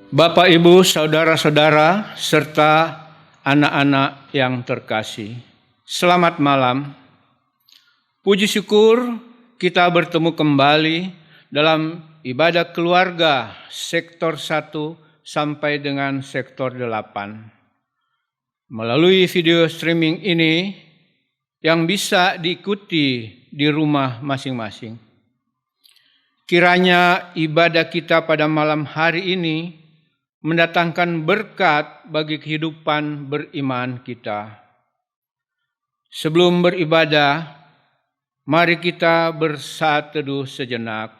Bapak, Ibu, saudara-saudara, serta anak-anak yang terkasih, selamat malam. Puji syukur kita bertemu kembali dalam ibadah keluarga sektor 1 sampai dengan sektor 8. Melalui video streaming ini yang bisa diikuti di rumah masing-masing. Kiranya ibadah kita pada malam hari ini mendatangkan berkat bagi kehidupan beriman kita. Sebelum beribadah, mari kita bersaat teduh sejenak.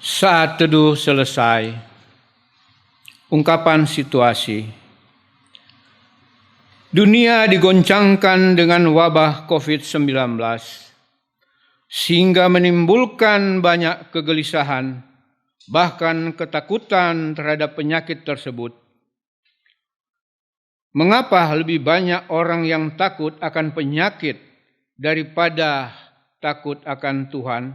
Saat teduh selesai, ungkapan situasi. Dunia digoncangkan dengan wabah COVID-19. Sehingga menimbulkan banyak kegelisahan, bahkan ketakutan terhadap penyakit tersebut. Mengapa lebih banyak orang yang takut akan penyakit daripada takut akan Tuhan?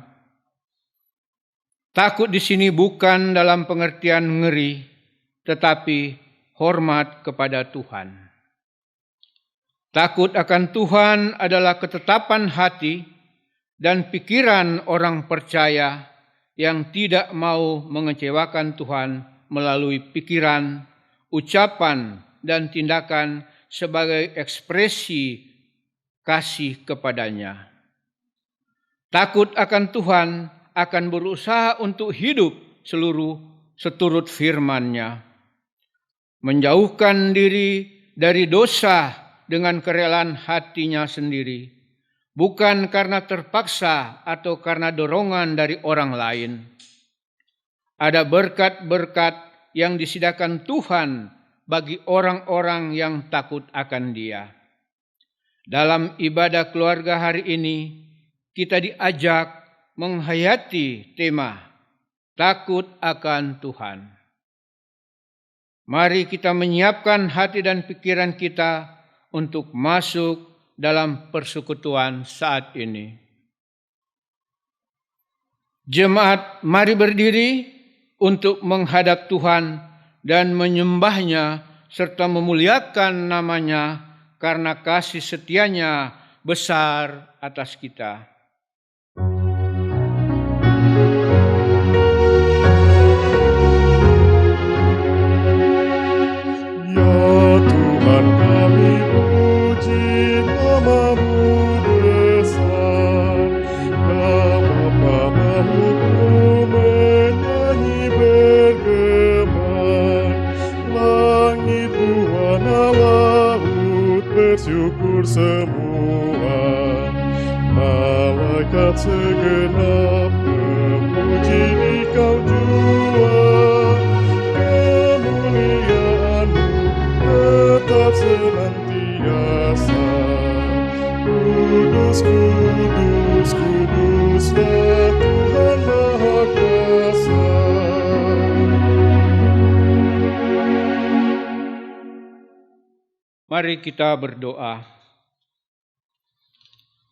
Takut di sini bukan dalam pengertian ngeri, tetapi hormat kepada Tuhan. Takut akan Tuhan adalah ketetapan hati dan pikiran orang percaya yang tidak mau mengecewakan Tuhan melalui pikiran, ucapan, dan tindakan sebagai ekspresi kasih kepadanya. Takut akan Tuhan akan berusaha untuk hidup seturut firman-Nya, menjauhkan diri dari dosa dengan kerelaan hatinya sendiri, bukan karena terpaksa atau karena dorongan dari orang lain. Ada berkat-berkat yang disediakan Tuhan bagi orang-orang yang takut akan Dia. Dalam ibadah keluarga hari ini, kita diajak menghayati tema takut akan Tuhan. Mari kita menyiapkan hati dan pikiran kita untuk masuk dalam persekutuan saat ini. Jemaat, mari berdiri untuk menghadap Tuhan dan menyembah-Nya serta memuliakan nama-Nya karena kasih setia-Nya besar atas kita. Ya Tuhan kami puji nama-Mu besar, nama-Mu menyanyi bergema, langit buana laut bersyukur semua, malaikat segenap memuji Engkau jua, kemuliaan-Mu tetap senantiasa. Kudus, kudus, kuduslah Tuhan Maha Kuasa. Mari kita berdoa.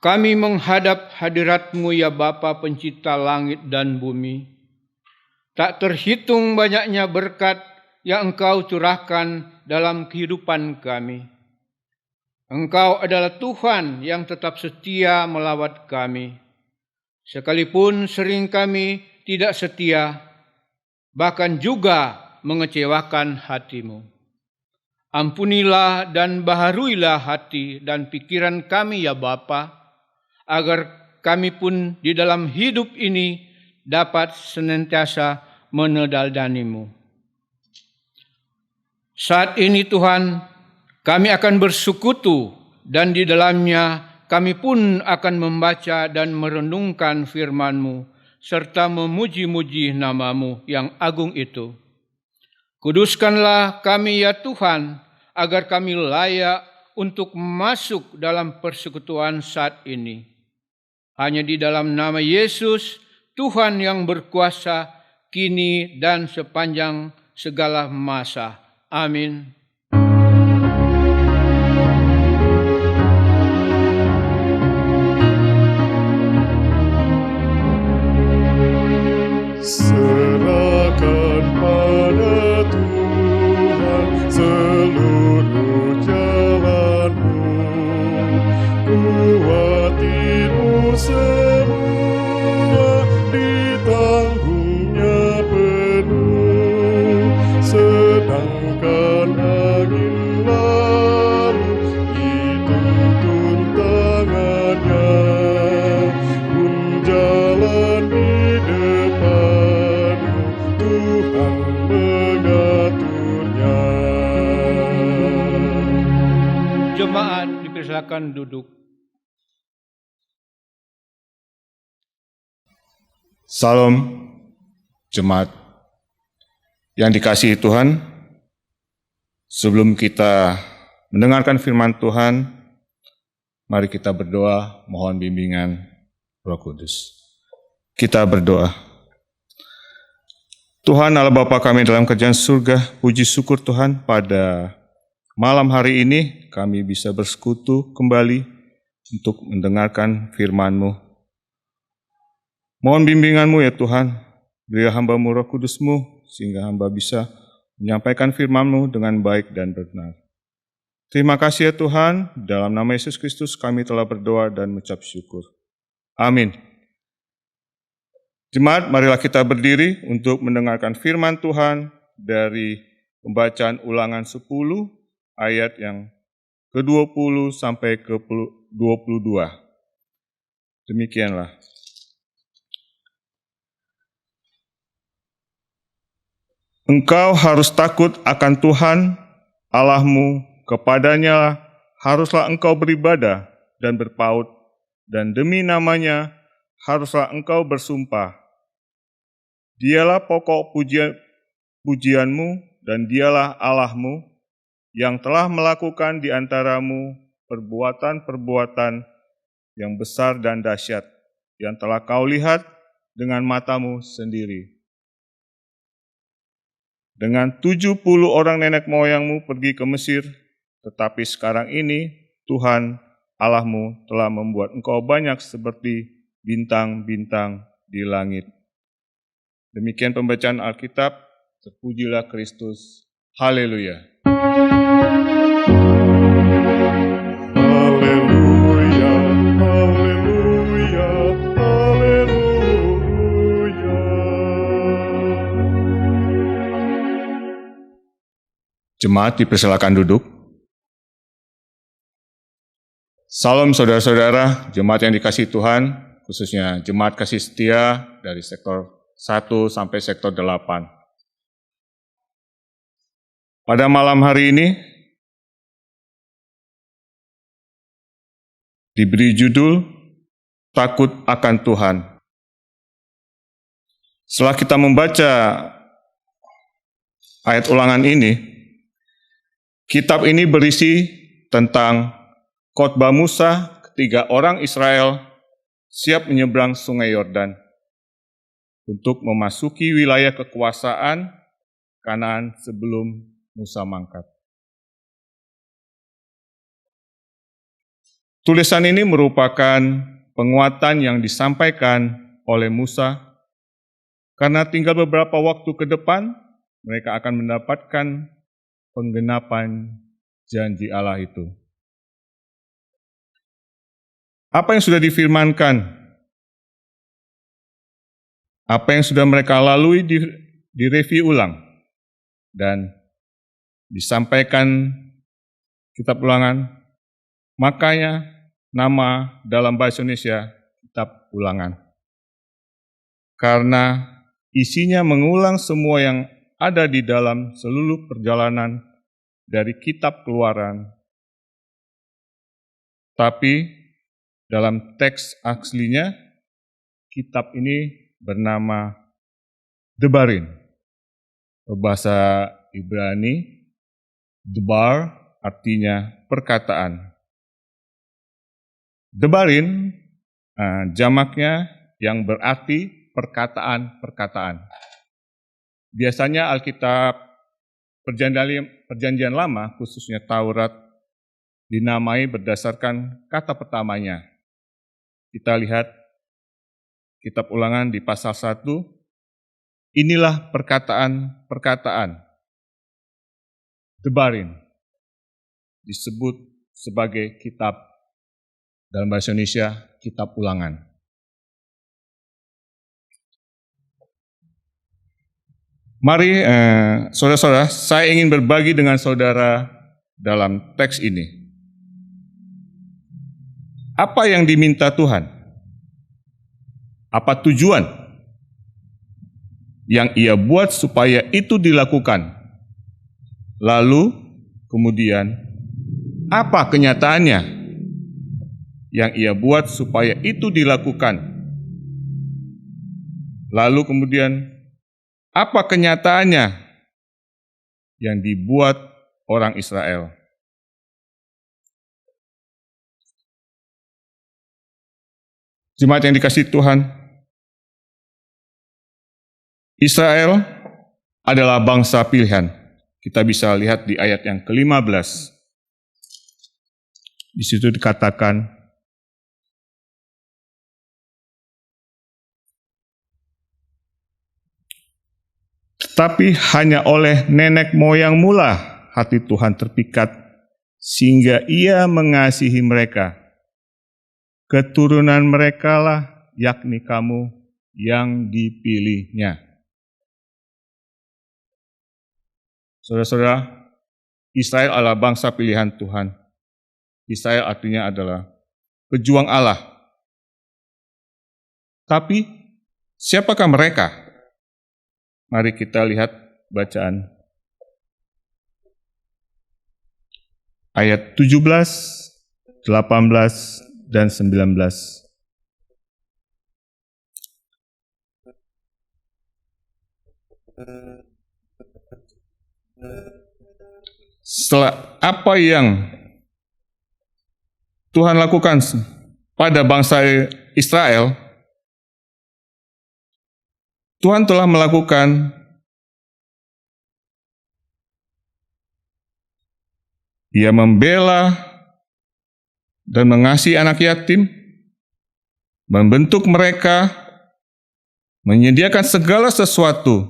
Kami menghadap hadirat-Mu ya Bapa pencipta langit dan bumi. Tak terhitung banyaknya berkat yang Engkau curahkan dalam kehidupan kami. Engkau adalah Tuhan yang tetap setia melawat kami. Sekalipun sering kami tidak setia, bahkan juga mengecewakan hati-Mu. Ampunilah dan baharuilah hati dan pikiran kami ya Bapa, agar kami pun di dalam hidup ini dapat senantiasa meneladani-Mu. Saat ini Tuhan, kami akan bersekutu dan di dalamnya kami pun akan membaca dan merenungkan firman-Mu serta memuji-muji nama-Mu yang agung itu. Kuduskanlah kami ya Tuhan, agar kami layak untuk masuk dalam persekutuan saat ini. Hanya di dalam nama Yesus, Tuhan yang berkuasa, kini dan sepanjang segala masa. Amin. semua ditanggungnya penuh, sedangkan angin lalu dituntun tangannya, pun jalan di depanmu Tuhan mengaturnya. Jemaat dipersilakan duduk. Salam jemaat yang dikasihi Tuhan. Sebelum kita mendengarkan firman Tuhan, mari kita berdoa mohon bimbingan Roh Kudus. Kita berdoa. Tuhan Allah Bapa kami dalam kerajaan surga, puji syukur Tuhan pada malam hari ini kami bisa bersekutu kembali untuk mendengarkan firman-Mu. Mohon bimbingan-Mu ya Tuhan, berilah hamba-Mu Roh Kudus-Mu, sehingga hamba bisa menyampaikan firman-Mu dengan baik dan benar. Terima kasih ya Tuhan, dalam nama Yesus Kristus kami telah berdoa dan mengucap syukur. Amin. Jemaat, marilah kita berdiri untuk mendengarkan firman Tuhan dari pembacaan Ulangan 10, ayat yang ke-20 sampai ke-22. Demikianlah. Engkau harus takut akan Tuhan Allahmu, kepadanya haruslah engkau beribadah dan berpaut, dan demi namanya haruslah engkau bersumpah. Dialah pokok pujianmu dan dialah Allahmu yang telah melakukan di antaramu perbuatan-perbuatan yang besar dan dahsyat yang telah kau lihat dengan matamu sendiri. Dengan 70 orang nenek moyangmu pergi ke Mesir, tetapi sekarang ini Tuhan Allahmu telah membuat engkau banyak seperti bintang-bintang di langit. Demikian pembacaan Alkitab, terpujilah Kristus. Haleluya. Haleluya, haleluya, haleluya. Jemaat dipersilakan duduk. Salam saudara-saudara, jemaat yang dikasihi Tuhan, khususnya jemaat kasih setia dari sektor 1 sampai sektor 8. Pada malam hari ini, diberi judul Takut akan Tuhan. Setelah kita membaca ayat ulangan ini, kitab ini berisi tentang khotbah Musa ketika orang Israel siap menyeberang Sungai Yordan untuk memasuki wilayah kekuasaan Kanaan sebelum Musa mangkat. Tulisan ini merupakan penguatan yang disampaikan oleh Musa karena tinggal beberapa waktu ke depan mereka akan mendapatkan penggenapan janji Allah itu. Apa yang sudah difirmankan, apa yang sudah mereka lalui direview ulang dan disampaikan kitab Ulangan, makanya nama dalam bahasa Indonesia kitab Ulangan. Karena isinya mengulang semua yang ada di dalam seluruh perjalanan dari kitab Keluaran. Tapi dalam teks aslinya, kitab ini bernama Debarim. Bahasa Ibrani, Debar artinya perkataan. Debarim jamaknya yang berarti perkataan-perkataan. Biasanya Alkitab Perjanjian Lama, khususnya Taurat, dinamai berdasarkan kata pertamanya. Kita lihat kitab Ulangan di pasal 1, inilah perkataan-perkataan. Debarim disebut sebagai kitab, dalam bahasa Indonesia, kitab Ulangan. Mari saudara-saudara, saya ingin berbagi dengan saudara dalam teks ini. Apa yang diminta Tuhan? Apa tujuan yang Ia buat supaya itu dilakukan? Lalu kemudian apa kenyataannya yang Ia buat supaya itu dilakukan? Lalu kemudian apa kenyataannya yang dibuat orang Israel? Jemaat yang dikasihi Tuhan, Israel adalah bangsa pilihan. Kita bisa lihat di ayat yang ke-15. Di situ dikatakan, tetapi hanya oleh nenek moyangmu lah hati Tuhan terpikat, sehingga Ia mengasihi mereka. Keturunan mereka lah, yakni kamu, yang dipilihnya. Saudara-saudara, Israel adalah bangsa pilihan Tuhan. Israel artinya adalah pejuang Allah. Tapi, siapakah mereka? Mari kita lihat bacaan ayat 17, 18, dan 19. Setelah apa yang Tuhan lakukan pada bangsa Israel, Tuhan telah melakukan Ia membela dan mengasihi anak yatim, membentuk mereka, menyediakan segala sesuatu.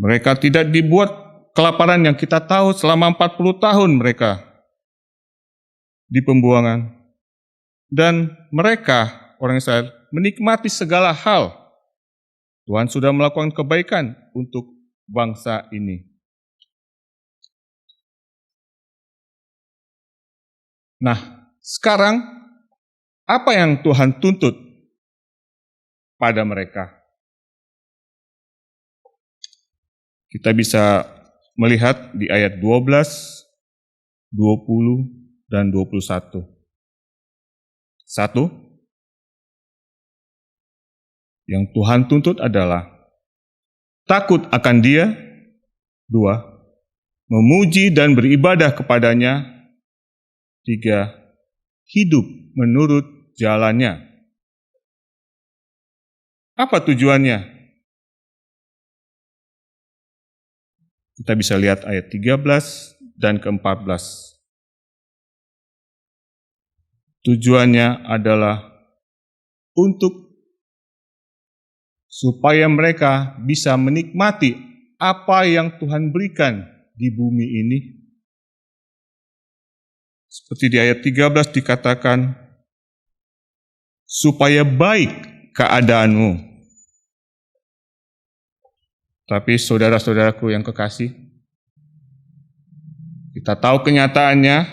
Mereka tidak dibuat kelaparan yang kita tahu selama 40 tahun mereka di pembuangan. Dan mereka, orang Israel, menikmati segala hal. Tuhan sudah melakukan kebaikan untuk bangsa ini. Nah, sekarang apa yang Tuhan tuntut pada mereka? Kita bisa melihat di ayat 12, 20, dan 21. 1. Yang Tuhan tuntut adalah takut akan Dia. 2. Memuji dan beribadah kepadanya. 3. Hidup menurut jalannya. Apa tujuannya? Kita bisa lihat ayat 13 dan ke-14. Tujuannya adalah untuk supaya mereka bisa menikmati apa yang Tuhan berikan di bumi ini. Seperti di ayat 13 dikatakan, supaya baik keadaanmu. Tapi saudara-saudaraku yang kekasih, kita tahu kenyataannya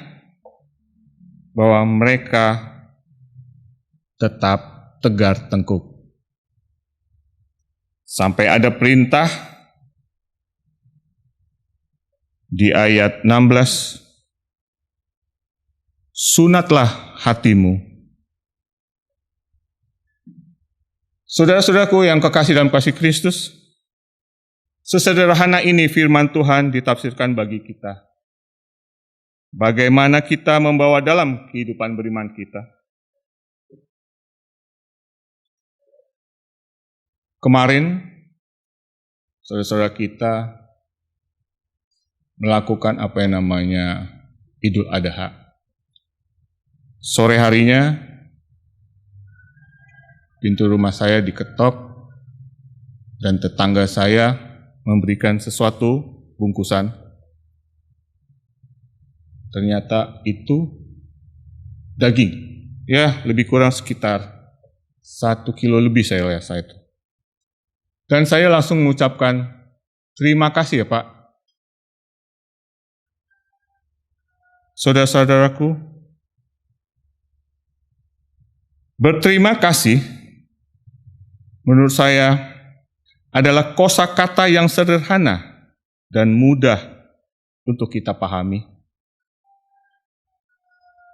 bahwa mereka tetap tegar tengkuk. Sampai ada perintah di ayat 16, sunatlah hatimu. Saudara-saudaraku yang kekasih dalam kasih Kristus, sesederhana ini firman Tuhan ditafsirkan bagi kita. Bagaimana kita membawa dalam kehidupan beriman kita. Kemarin, saudara-saudara kita melakukan apa yang namanya Idul Adha. Sore harinya, pintu rumah saya diketok dan tetangga saya memberikan sesuatu bungkusan. Ternyata itu daging. Ya, lebih kurang sekitar 1 kilo lebih saya rasa itu. Dan saya langsung mengucapkan terima kasih ya Pak. Saudara-saudaraku, berterima kasih menurut saya adalah kosakata yang sederhana dan mudah untuk kita pahami.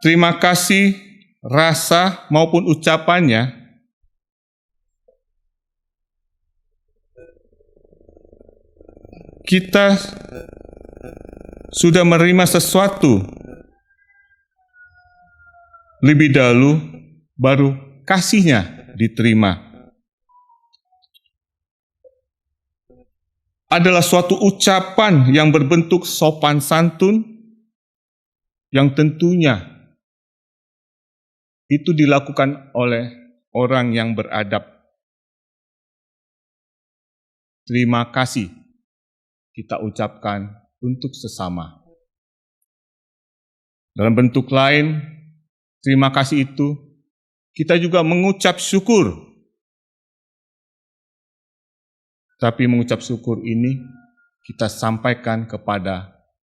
Terima kasih, rasa maupun ucapannya kita sudah menerima sesuatu lebih dahulu, baru kasihnya diterima. Adalah suatu ucapan yang berbentuk sopan santun, yang tentunya itu dilakukan oleh orang yang beradab. Terima kasih kita ucapkan untuk sesama. Dalam bentuk lain, terima kasih itu kita juga mengucap syukur. Tapi mengucap syukur ini kita sampaikan kepada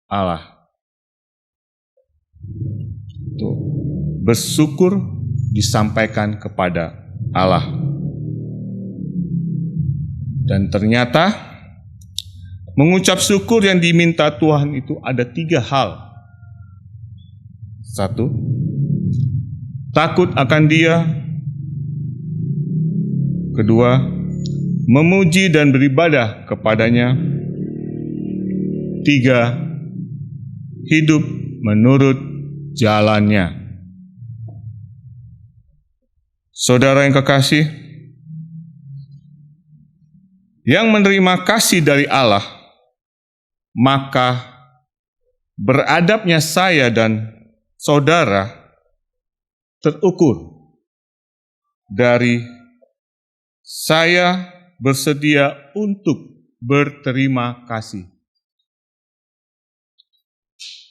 Allah. Tuh, bersyukur disampaikan kepada Allah. Dan ternyata mengucap syukur yang diminta Tuhan itu ada 3 hal. 1, takut akan Dia. 2, memuji dan beribadah kepadanya. 3, hidup menurut jalannya. Saudara yang kekasih, yang menerima kasih dari Allah, maka beradabnya saya dan saudara terukur dari saya bersedia untuk berterima kasih.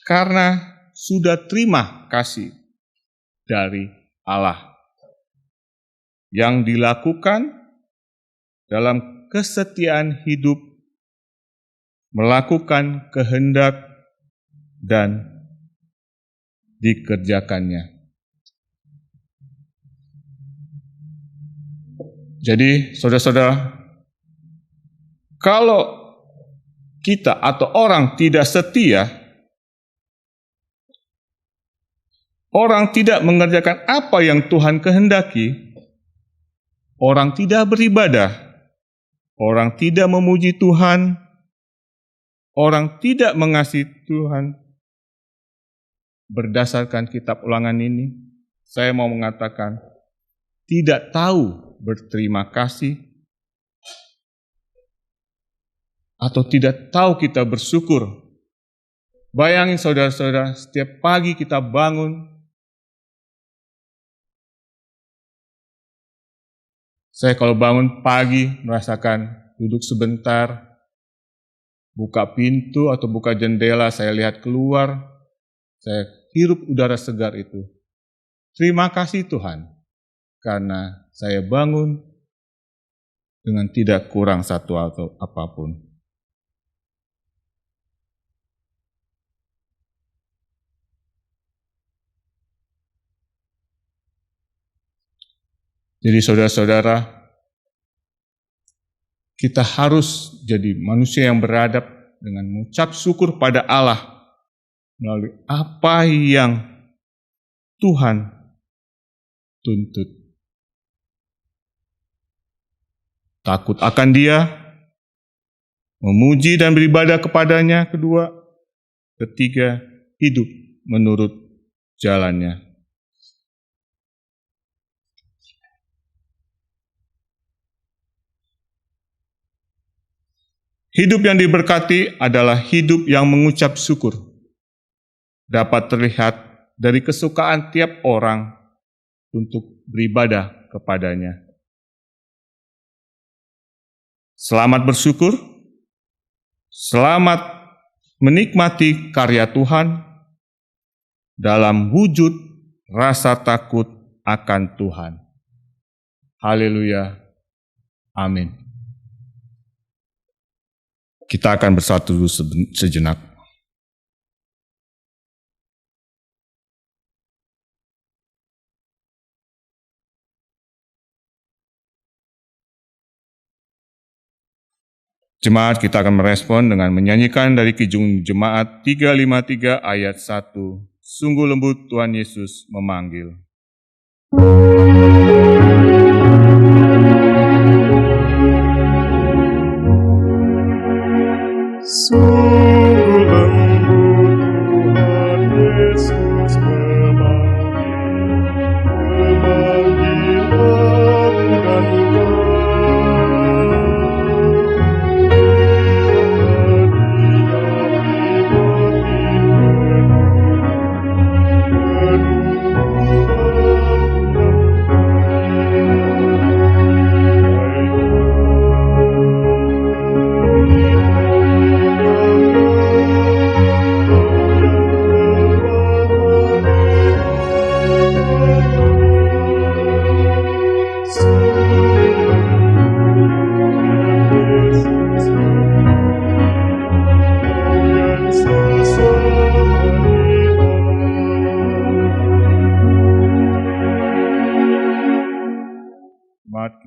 Karena sudah terima kasih dari Allah yang dilakukan dalam kesetiaan hidup, melakukan kehendak dan dikerjakannya. Jadi, saudara-saudara, kalau kita atau orang tidak setia, orang tidak mengerjakan apa yang Tuhan kehendaki, orang tidak beribadah, orang tidak memuji Tuhan, orang tidak mengasihi Tuhan. Berdasarkan kitab Ulangan ini, saya mau mengatakan, tidak tahu berterima kasih, atau tidak tahu kita bersyukur. Bayangin saudara-saudara, setiap pagi kita bangun, saya kalau bangun pagi merasakan duduk sebentar, buka pintu atau buka jendela, saya lihat keluar, saya hirup udara segar itu. Terima kasih Tuhan, karena saya bangun dengan tidak kurang satu atau apapun. Jadi saudara-saudara, kita harus jadi manusia yang beradab dengan mengucap syukur pada Allah melalui apa yang Tuhan tuntut. Takut akan Dia, memuji dan beribadah kepadanya. 2, 3, hidup menurut jalannya. Hidup yang diberkati adalah hidup yang mengucap syukur. Dapat terlihat dari kesukaan tiap orang untuk beribadah kepadanya. Selamat bersyukur, selamat menikmati karya Tuhan dalam wujud rasa takut akan Tuhan. Haleluya. Amin. Kita akan bersatu dulu sejenak. Jemaat, kita akan merespon dengan menyanyikan dari Kidung Jemaat 353 ayat 1. Sungguh lembut Tuhan Yesus memanggil. Sungguh lembut Tuhan Yesus memanggil aku dan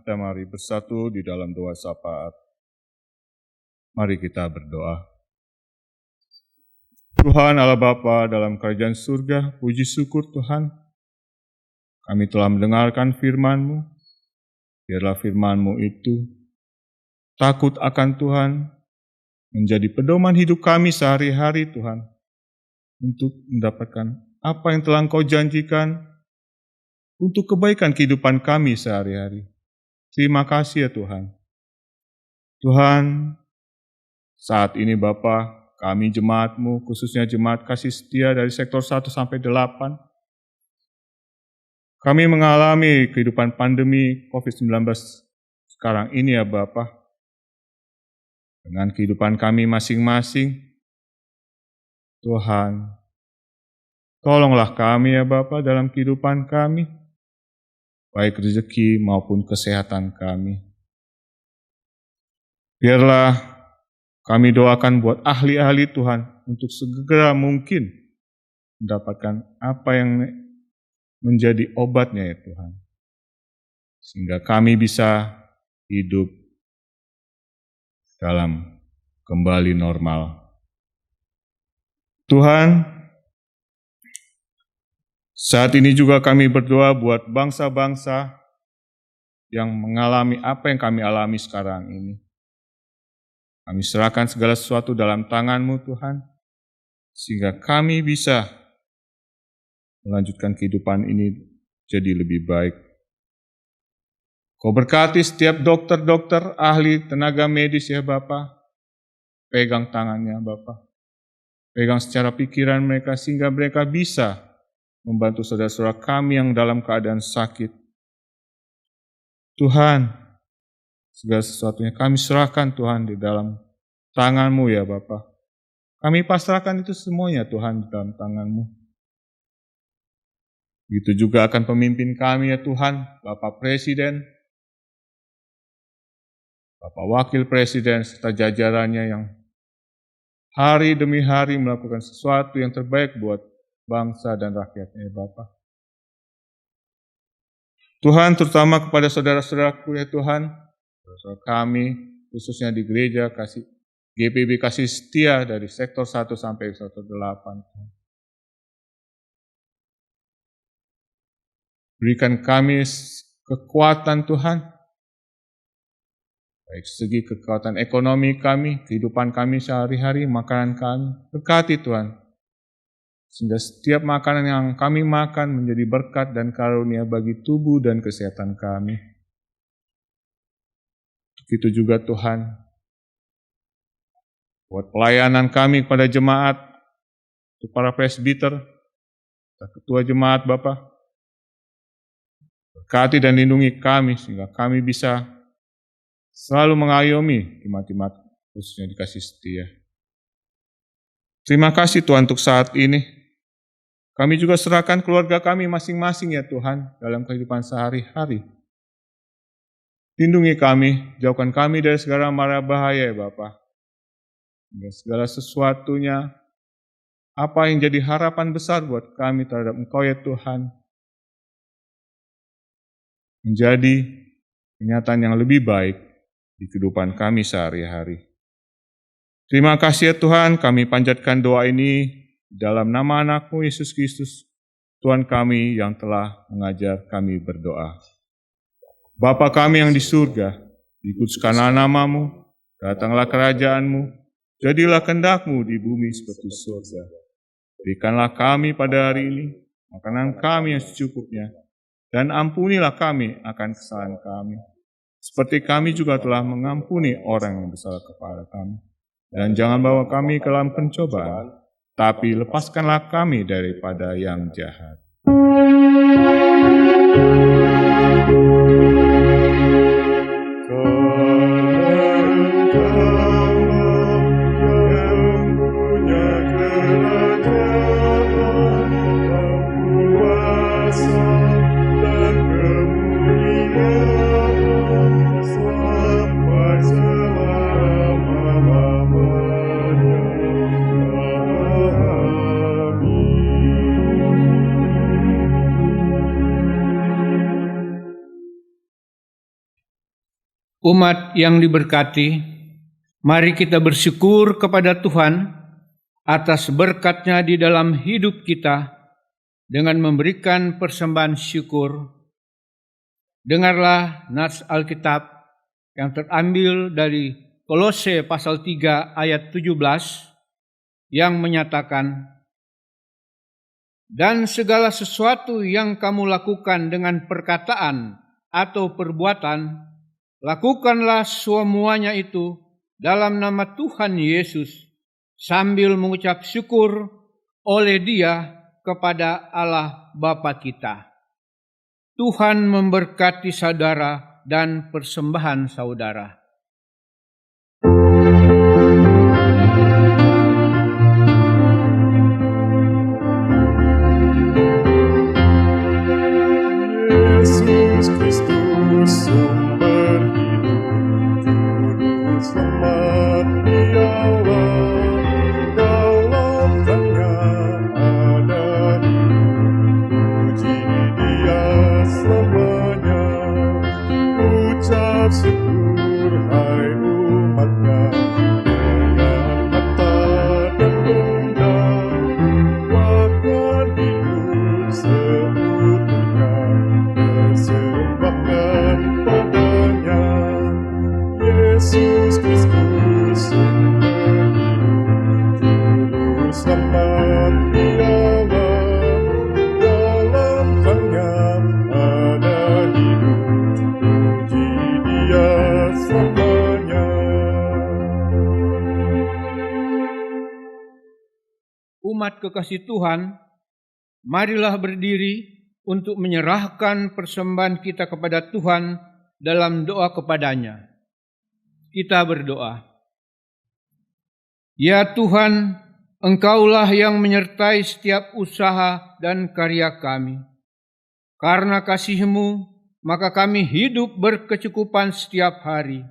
Kita mari bersatu di dalam doa syafaat. Mari kita berdoa. Tuhan Allah Bapa dalam kerajaan surga, puji syukur Tuhan. Kami telah mendengarkan firman-Mu. Biarlah firman-Mu itu takut akan Tuhan, menjadi pedoman hidup kami sehari-hari Tuhan, untuk mendapatkan apa yang telah Engkau janjikan untuk kebaikan kehidupan kami sehari-hari. Terima kasih ya Tuhan. Tuhan, saat ini Bapa, kami jemaat-Mu, khususnya jemaat kasih setia dari sektor 1 sampai 8, kami mengalami kehidupan pandemi COVID-19 sekarang ini ya Bapa. Dengan kehidupan kami masing-masing, Tuhan, tolonglah kami ya Bapa dalam kehidupan kami, baik rezeki maupun kesehatan kami. Biarlah kami doakan buat ahli-ahli Tuhan untuk segera mungkin mendapatkan apa yang menjadi obatnya ya Tuhan. Sehingga kami bisa hidup dalam kembali normal. Tuhan, saat ini juga kami berdoa buat bangsa-bangsa yang mengalami apa yang kami alami sekarang ini. Kami serahkan segala sesuatu dalam tangan-Mu Tuhan, sehingga kami bisa melanjutkan kehidupan ini jadi lebih baik. Kau berkati setiap dokter-dokter, ahli, tenaga medis ya Bapa. Pegang tangannya Bapa. Pegang secara pikiran mereka sehingga mereka bisa membantu saudara-saudara kami yang dalam keadaan sakit. Tuhan, segala sesuatunya kami serahkan Tuhan di dalam tangan-Mu ya Bapa. Kami pasrahkan itu semuanya Tuhan di dalam tangan-Mu. Begitu juga akan pemimpin kami ya Tuhan, Bapak Presiden, Bapak Wakil Presiden, serta jajarannya yang hari demi hari melakukan sesuatu yang terbaik buat bangsa dan rakyatnya, Bapa. Tuhan, terutama kepada saudara-saudaraku ya Tuhan, saudara kami, khususnya di gereja GPB Kasih Setia dari sektor 1 sampai sektor 8. Berikan kami kekuatan Tuhan, baik segi kekuatan ekonomi kami, kehidupan kami sehari-hari, makanan kami. Berkati Tuhan, sehingga setiap makanan yang kami makan menjadi berkat dan karunia bagi tubuh dan kesehatan kami. Begitu juga Tuhan, buat pelayanan kami kepada jemaat, untuk para presbiter, ketua jemaat Bapak. Berkati dan lindungi kami, sehingga kami bisa selalu mengayomi jemaat-jemaat khususnya dikasih setia. Terima kasih Tuhan untuk saat ini. Kami juga serahkan keluarga kami masing-masing ya Tuhan dalam kehidupan sehari-hari. Lindungi kami, jauhkan kami dari segala mara bahaya ya Bapa. sehingga segala sesuatunya, apa yang jadi harapan besar buat kami terhadap Engkau ya Tuhan, menjadi kenyataan yang lebih baik di kehidupan kami sehari-hari. Terima kasih ya Tuhan, kami panjatkan doa ini dalam nama anak-Mu Yesus Kristus, Tuhan kami yang telah mengajar kami berdoa. Bapa kami yang di surga, dikuduskanlah nama-Mu, datanglah kerajaan-Mu, jadilah kehendak-Mu di bumi seperti surga. Berikanlah kami pada hari ini makanan kami yang secukupnya, dan ampunilah kami akan kesalahan kami, seperti kami juga telah mengampuni orang yang bersalah kepada kami. Dan jangan bawa kami ke dalam pencobaan, tapi lepaskanlah kami daripada yang jahat. Umat yang diberkati, mari kita bersyukur kepada Tuhan atas berkat-Nya di dalam hidup kita dengan memberikan persembahan syukur. Dengarlah nats Alkitab yang terambil dari Kolose pasal 3 ayat 17 yang menyatakan, "Dan segala sesuatu yang kamu lakukan dengan perkataan atau perbuatan, lakukanlah semuanya itu dalam nama Tuhan Yesus, sambil mengucap syukur oleh Dia kepada Allah Bapa kita." Tuhan memberkati saudara dan persembahan saudara. Yesus Kristus sumber hidup, juru selamat di Allah. Dalam Dia ada hidup, puji Dia selamanya. Ucap syukur hai umat-Nya, dengan mata dan bunda, makan hidup seutuhnya, persembahkan padanya. Yesus Kristus sumber hidup, juru selamat di Allah. Dalam Dia ada hidup, puji Dia selamanya. Umat kekasih Tuhan, marilah berdiri untuk menyerahkan persembahan kita kepada Tuhan dalam doa kepadanya. Kita berdoa. Ya Tuhan, Engkaulah yang menyertai setiap usaha dan karya kami. Karena kasih-Mu, maka kami hidup berkecukupan setiap hari,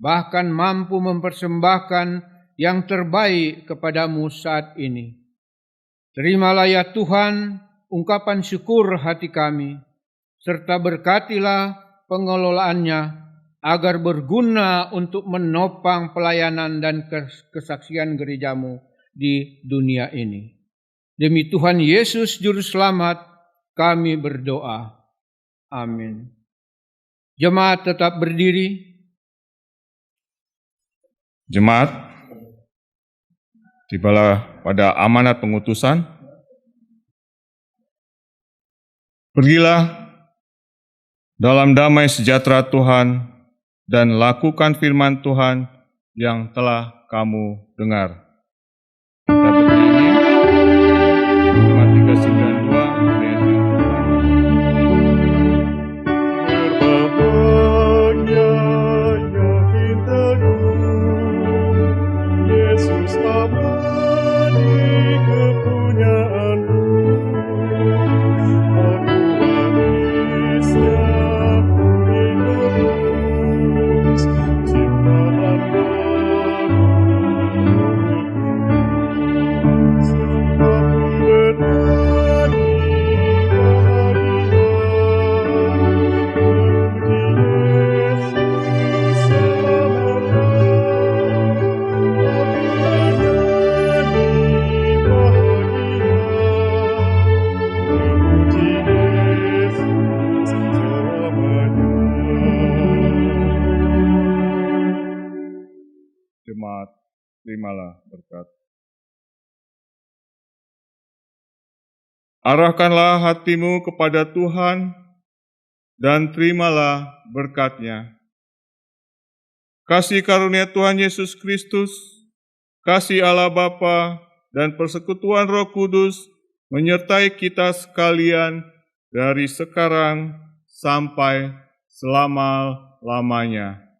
bahkan mampu mempersembahkan yang terbaik kepadamu saat ini. Terimalah ya Tuhan ungkapan syukur hati kami, serta berkatilah pengelolaannya agar berguna untuk menopang pelayanan dan kesaksian gereja-Mu di dunia ini. Demi Tuhan Yesus Juru Selamat, kami berdoa. Amin. Jemaat tetap berdiri. Jemaat, tibalah pada amanat pengutusan. Pergilah dalam damai sejahtera Tuhan dan lakukan firman Tuhan yang telah kamu dengar. Kita bernyanyi Roma 392 ayat yang Berbahagia yakin teguh, Yesus abadi kepunyaanmu. Aku warisnya bumi tebus, ciptaan baru terimalah berkat. Arahkanlah hatimu kepada Tuhan dan terimalah berkat-Nya. Kasih karunia Tuhan Yesus Kristus, kasih Allah Bapa, dan persekutuan Roh Kudus menyertai kita sekalian dari sekarang sampai selama-lamanya.